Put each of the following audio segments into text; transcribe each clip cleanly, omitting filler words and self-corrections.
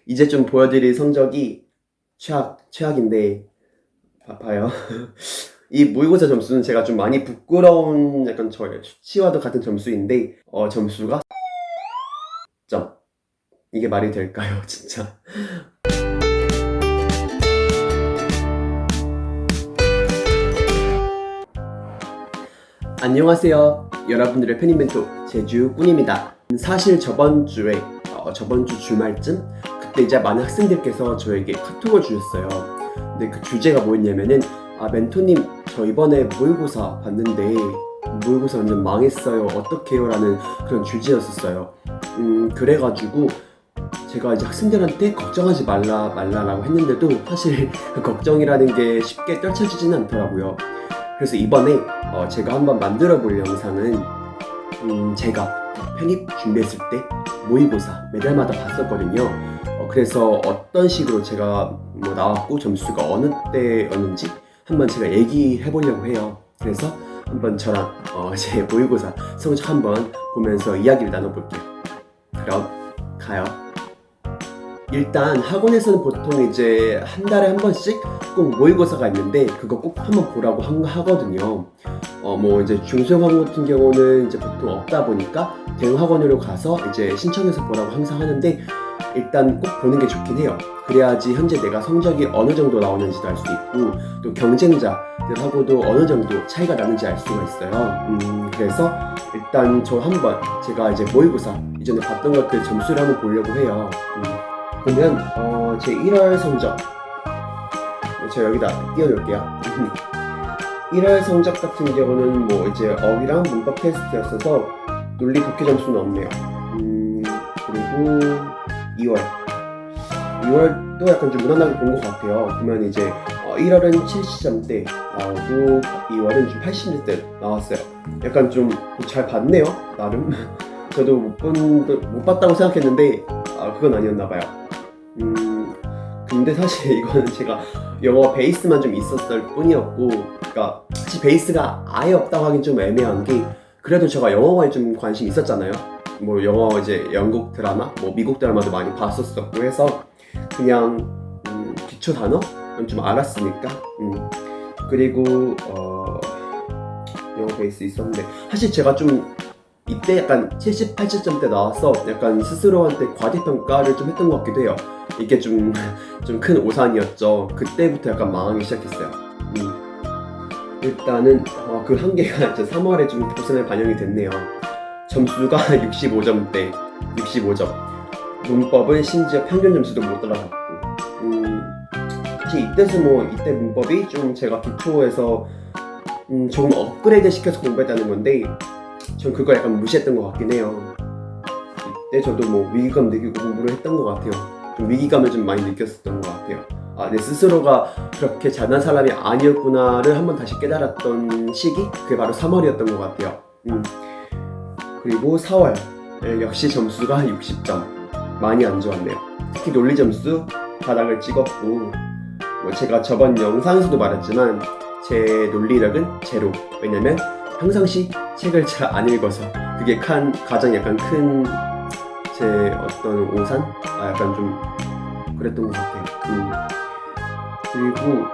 이제 좀 보여드릴 성적이 최악인데 봐요. 이 모의고사 점수는 제가 좀 많이 부끄러운 약간 저의 수치와도 같은 점수인데 점수가 점. 이게 말이 될까요, 진짜? 안녕하세요. 여러분들의 편입멘토 제주꾼입니다. 사실 저번 주 주말쯤 그때 이제 많은 학생들께서 저에게 카톡을 주셨어요. 근데 그 주제가 뭐였냐면은 멘토님 저 이번에 모의고사 봤는데 모의고사 완전 망했어요. 어떡해요? 라는 그런 주제였었어요. 그래가지고 제가 이제 학생들한테 걱정하지 말라라고 했는데도 사실 그 걱정이라는 게 쉽게 떨쳐지지는 않더라고요. 그래서 이번에 제가 한번 만들어 볼 영상은 제가 편입 준비했을 때 모의고사 매달마다 봤었거든요. 그래서 어떤 식으로 제가 나왔고 점수가 어느 때였는지 한번 제가 얘기해 보려고 해요. 그래서 한번 저랑 제 모의고사 성적 한번 보면서 이야기를 나눠볼게요. 그럼 가요. 일단 학원에서는 보통 이제 한 달에 한 번씩 꼭 모의고사가 있는데 그거 꼭 한번 보라고 하거든요. 뭐 이제 중소학원 같은 경우는 이제 보통 없다 보니까 대형학원으로 가서 이제 신청해서 보라고 항상 하는데 일단 꼭 보는 게 좋긴 해요. 그래야지 현재 내가 성적이 어느 정도 나오는지도 알 수 있고 또 경쟁자들하고도 어느 정도 차이가 나는지 알 수가 있어요. 그래서 일단 저 한번 제가 이제 모의고사 이전에 봤던 것들 점수를 한번 보려고 해요. 보면 제 1월 성적 제가 여기다 띄워놓을게요. 1월 성적 같은 경우는 뭐 이제 어휘랑 문법 테스트였어서 논리 독해 점수는 없네요. 그리고 2월도 약간 좀 무난하게 본 것 같아요. 보면 이제 1월은 70점대 나오고 2월은 좀 80점대 나왔어요. 약간 좀 잘 봤네요, 나름. 저도 못 봤다고 생각했는데 그건 아니었나 봐요. 근데 사실 이거는 제가 영어 베이스만 좀 있었을 뿐이었고, 그러니까 사실 베이스가 아예 없다고 하긴 좀 애매한 게 그래도 제가 영어에 좀 관심 있었잖아요. 뭐 영어 이제 영국 드라마, 뭐 미국 드라마도 많이 봤었었고 해서 그냥 기초 단어는 좀 알았으니까. 그리고 영어 베이스 있었는데 사실 제가 좀 이때 약간 70, 80점대 나와서 약간 스스로한테 과대평가를 좀 했던 것 같기도 해요. 이게 좀 큰 오산이었죠. 그때부터 약간 망하기 시작했어요. 일단은 그 한계가 이제 3월에 좀 고생을 반영이 됐네요. 점수가 65점대, 65점. 문법은 심지어 평균 점수도 못 따라갔고. 사실 이때 문법이 좀 제가 기초에서 조금 업그레이드 시켜서 공부했다는 건데 전 그걸 약간 무시했던 것 같긴 해요. 이때 저도 뭐 위기감 느끼고 공부를 했던 것 같아요. 좀 위기감을 좀 많이 느꼈었던 것 같아요. 내 스스로가 그렇게 잘난 사람이 아니었구나를 한번 다시 깨달았던 시기? 그게 바로 3월이었던 것 같아요. 그리고 4월 역시 점수가 60점. 많이 안 좋았네요. 특히 논리 점수 바닥을 찍었고 제가 저번 영상에서도 말했지만 제 논리력은 제로. 왜냐면 평상시 책을 잘 안 읽어서 그게 가장 약간 큰 제 어떤 오산? 약간 좀 그랬던 것 같아요. 그리고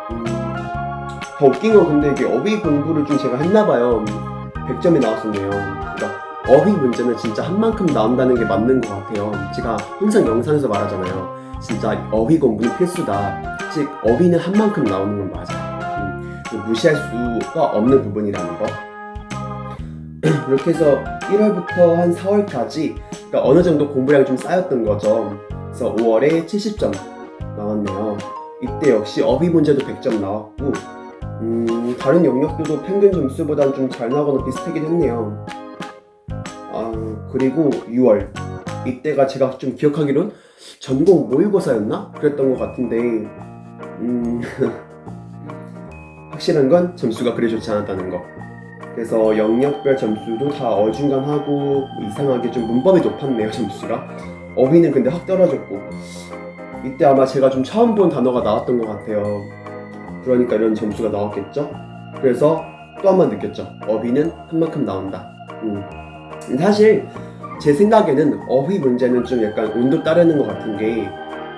더 웃긴 건 근데 이게 어휘 공부를 좀 제가 했나봐요. 100점이 나왔었네요. 그러니까 어휘 문제는 진짜 한 만큼 나온다는 게 맞는 것 같아요. 제가 항상 영상에서 말하잖아요. 진짜 어휘 공부는 필수다. 즉 어휘는 한 만큼 나오는 건 맞아요. 무시할 수가 없는 부분이라는 거. 이렇게 해서 1월부터 한 4월까지 그러니까 어느 정도 공부량이 좀 쌓였던 거죠. 그래서 5월에 70점 나왔네요. 이때 역시 어휘 문제도 100점 나왔고 다른 영역들도 평균 점수보다는 좀 잘 나오거나 비슷하긴 했네요. 그리고 6월 이때가 제가 좀 기억하기론 전공 모의고사였나? 그랬던 것 같은데 확실한 건 점수가 그리 좋지 않았다는 거. 그래서 영역별 점수도 다 어중간하고 이상하게 좀 문법이 높았네요, 점수가. 어휘는 근데 확 떨어졌고 이때 아마 제가 좀 처음 본 단어가 나왔던 것 같아요. 그러니까 이런 점수가 나왔겠죠? 그래서 또 한 번 느꼈죠. 어휘는 한 만큼 나온다. 사실 제 생각에는 어휘 문제는 좀 약간 운도 따르는 것 같은 게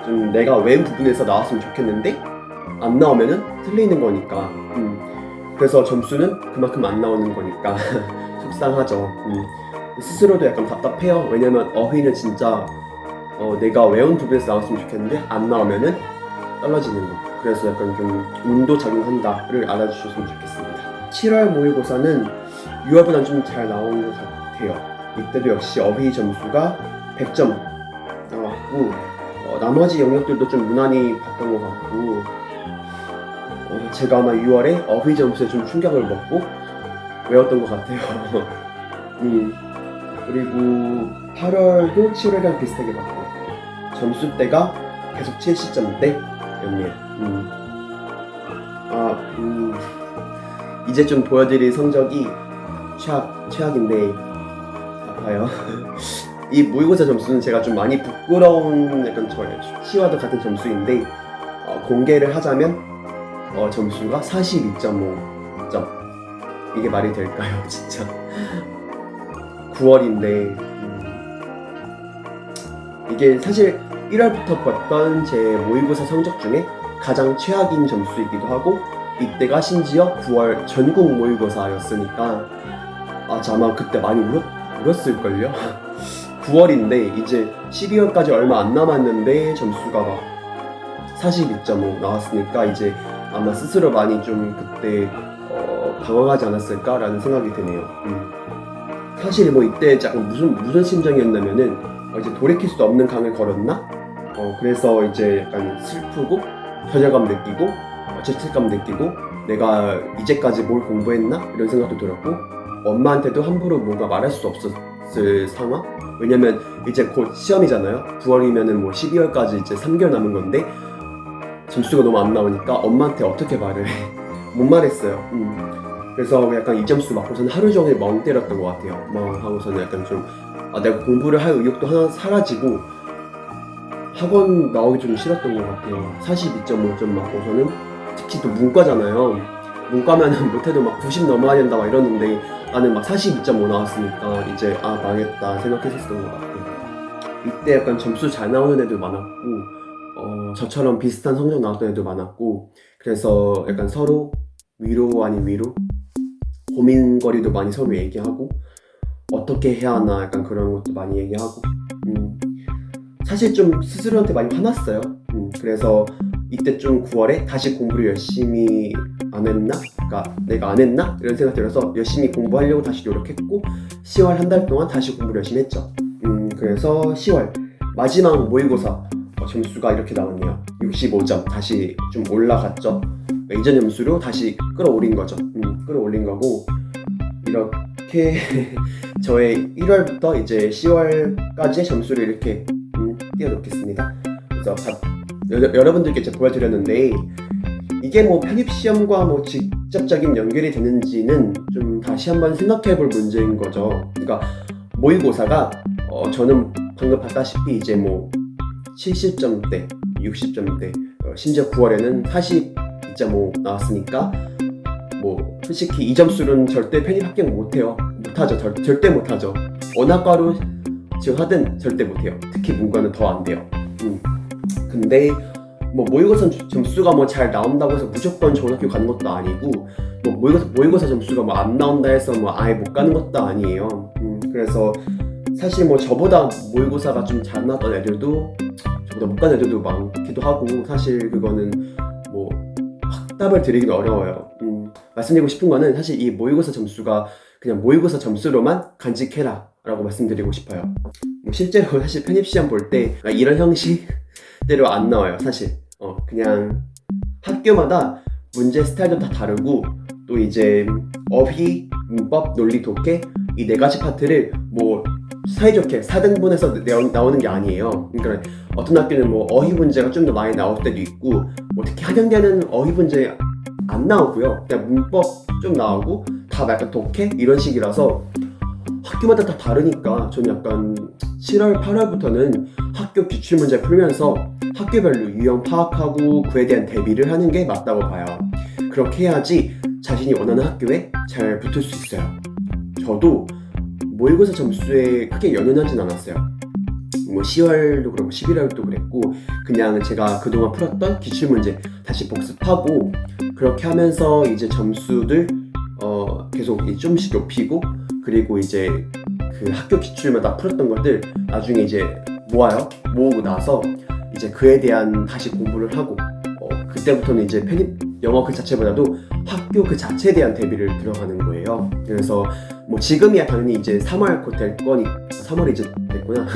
좀 내가 외운 부분에서 나왔으면 좋겠는데 안 나오면은 틀리는 거니까. 그래서 점수는 그만큼 안 나오는 거니까 속상하죠. 스스로도 약간 답답해요. 왜냐면 어휘는 진짜 내가 외운 부분에서 나왔으면 좋겠는데 안 나오면은 떨어지는 거. 그래서 약간 좀 운도 작용한다를 알아주셨으면 좋겠습니다. 7월 모의고사는 6월보다는 좀 잘 나온 것 같아요. 이때도 역시 어휘 점수가 100점 나왔고 나머지 영역들도 좀 무난히 봤던 것 같고 제가 아마 6월에 어휘 점수에 좀 충격을 먹고 외웠던 것 같아요. 그리고 8월도 7월이랑 비슷하게 봤고 점수대가 계속 70점대였네요. 이제 좀 보여드릴 성적이 최악인데 아파요. 이 모의고사 점수는 제가 좀 많이 부끄러운 약간 시와도 같은 점수인데 공개를 하자면 점수가 42.5점. 이게 말이 될까요, 진짜? 9월인데 이게 사실 1월부터 봤던 제 모의고사 성적 중에 가장 최악인 점수이기도 하고 이때가 심지어 9월 전국 모의고사였으니까 저 아마 그때 많이 울었을걸요? 9월인데 이제 12월까지 얼마 안 남았는데 점수가 막 42.5 나왔으니까 이제 아마 스스로 많이 좀 그때 당황하지 않았을까라는 생각이 드네요. 사실 뭐 이때 약간 무슨 심정이었냐면은 이제 돌이킬 수 없는 강을 걸었나? 그래서 이제 약간 슬프고 좌절감 느끼고 죄책감 느끼고 내가 이제까지 뭘 공부했나? 이런 생각도 들었고 엄마한테도 함부로 뭔가 말할 수 없었을 상황? 왜냐면 이제 곧 시험이잖아요. 9월이면은 뭐 12월까지 이제 3개월 남은 건데 점수가 너무 안 나오니까 엄마한테 어떻게 말을 해? 못 말했어요. 그래서 약간 이 점수 맞고서는 하루 종일 멍 때렸던 것 같아요. 하고서는 약간 좀 내가 공부를 할 의욕도 하나 사라지고 학원 나오기 좀 싫었던 것 같아요. 42.5점 맞고서는 특히 또 문과잖아요. 문과면은 못해도 막 90 넘어야 된다 막 이러는데 나는 막 42.5 나왔으니까 이제 망했다 생각했었던 것 같아요. 이때 약간 점수 잘 나오는 애들 많았고 저처럼 비슷한 성적 나왔던 애도 많았고 그래서 약간 서로 위로 아닌 위로 고민거리도 많이 서로 얘기하고 어떻게 해야 하나 약간 그런 것도 많이 얘기하고 사실 좀 스스로한테 많이 화났어요. 그래서 이때 좀 9월에 다시 공부를 열심히 안 했나? 그러니까 내가 안 했나? 이런 생각 들어서 열심히 공부하려고 다시 노력했고 10월 한 달 동안 다시 공부를 열심히 했죠. 그래서 10월 마지막 모의고사 점수가 이렇게 나왔네요. 65점 다시 좀 올라갔죠. 이전 점수로 다시 끌어올린 거죠. 끌어올린 거고 이렇게 저의 1월부터 이제 10월까지의 점수를 이렇게 띄워놓겠습니다. 그래서 여러분들께 이제 보여드렸는데 이게 뭐 편입시험과 뭐 직접적인 연결이 되는지는 좀 다시 한번 생각해볼 문제인 거죠. 그러니까 모의고사가 저는 방금 봤다시피 이제 뭐 70점대, 60점대, 심지어 9월에는 42.5 나왔으니까 뭐 솔직히 이 점수는 절대 편입 합격 못해요. 못하죠. 절대 못하죠. 어느 학과로 지원하든 절대 못해요. 특히 문과는 더 안 돼요. 근데 뭐 모의고사 점수가 뭐 잘 나온다고 해서 무조건 좋은 학교 가는 것도 아니고 뭐 모의고사 점수가 뭐 안 나온다 해서 뭐 아예 못 가는 것도 아니에요. 그래서 사실 뭐 저보다 모의고사가 좀 잘 나왔던 애들도 저보다 못 간 애들도 많기도 하고 사실 그거는 뭐 확답을 드리기는 어려워요. 말씀드리고 싶은 거는 사실 이 모의고사 점수가 그냥 모의고사 점수로만 간직해라 라고 말씀드리고 싶어요. 뭐 실제로 사실 편입시험 볼 때 이런 형식대로 안 나와요. 사실 그냥 학교마다 문제 스타일도 다 다르고 또 이제 어휘, 문법, 논리, 독해 이 4가지 파트를 뭐 사이좋게 4등분해서 나오는 게 아니에요. 그러니까 어떤 학교는 뭐 어휘 문제가 좀 더 많이 나올 때도 있고 뭐 특히 한양대는 어휘 문제 안 나오고요. 그냥 문법 좀 나오고 다 약간 독해 이런 식이라서 학교마다 다 다르니까 저는 약간 7월, 8월부터는 학교 기출문제 풀면서 학교별로 유형 파악하고 그에 대한 대비를 하는 게 맞다고 봐요. 그렇게 해야지 자신이 원하는 학교에 잘 붙을 수 있어요. 저도 모의고사 점수에 크게 연연하진 않았어요. 뭐 10월도 그렇고 11월도 그랬고 그냥 제가 그동안 풀었던 기출문제 다시 복습하고 그렇게 하면서 이제 점수들 계속 좀씩 높이고 그리고 이제 그 학교 기출마다 풀었던 것들 나중에 이제 모으고 나서 이제 그에 대한 다시 공부를 하고 그때부터는 이제 영어 그 자체보다도 학교 그 자체에 대한 대비를 들어가는 거예요. 그래서 뭐 지금이야 당연히 이제 3월 곧 될 거니 3월이 이제 됐구나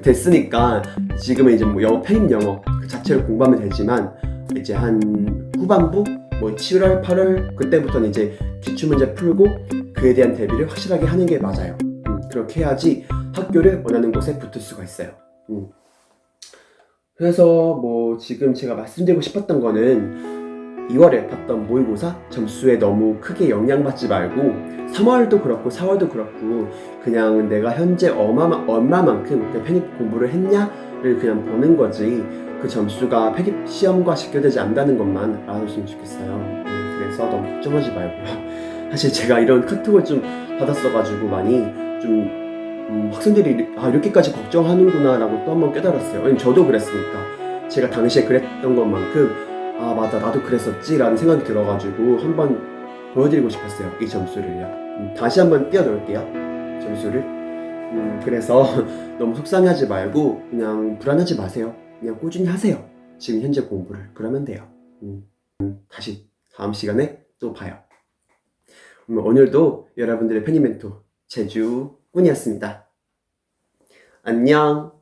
됐으니까 지금은 이제 뭐 편입 영어 그 자체를 공부하면 되지만 이제 한 후반부 뭐 7월 8월 그때부터는 이제 기출문제 풀고 그에 대한 대비를 확실하게 하는 게 맞아요. 그렇게 해야지 학교를 원하는 곳에 붙을 수가 있어요. 그래서 뭐 지금 제가 말씀드리고 싶었던 거는 2월에 봤던 모의고사 점수에 너무 크게 영향받지 말고 3월도 그렇고 4월도 그렇고 그냥 내가 현재 얼마만큼 편입 공부를 했냐를 그냥 보는 거지 그 점수가 편입 시험과 직결되지 않는다는 것만 알아줬으면 좋겠어요. 그래서 너무 걱정하지 말고요. 사실 제가 이런 카톡을 좀 받았어가지고 많이 좀 학생들이 이렇게까지 걱정하는구나 라고 또 한 번 깨달았어요. 왜냐면 저도 그랬으니까 제가 당시에 그랬던 것만큼 맞다 나도 그랬었지 라는 생각이 들어가지고 한번 보여드리고 싶었어요. 이 점수를요. 다시 한번 띄워놓을게요 점수를. 그래서 너무 속상해하지 말고 그냥 불안하지 마세요. 그냥 꾸준히 하세요. 지금 현재 공부를. 그러면 돼요. 다시 다음 시간에 또 봐요. 오늘도 여러분들의 편입 멘토 제주꾼이었습니다. 안녕.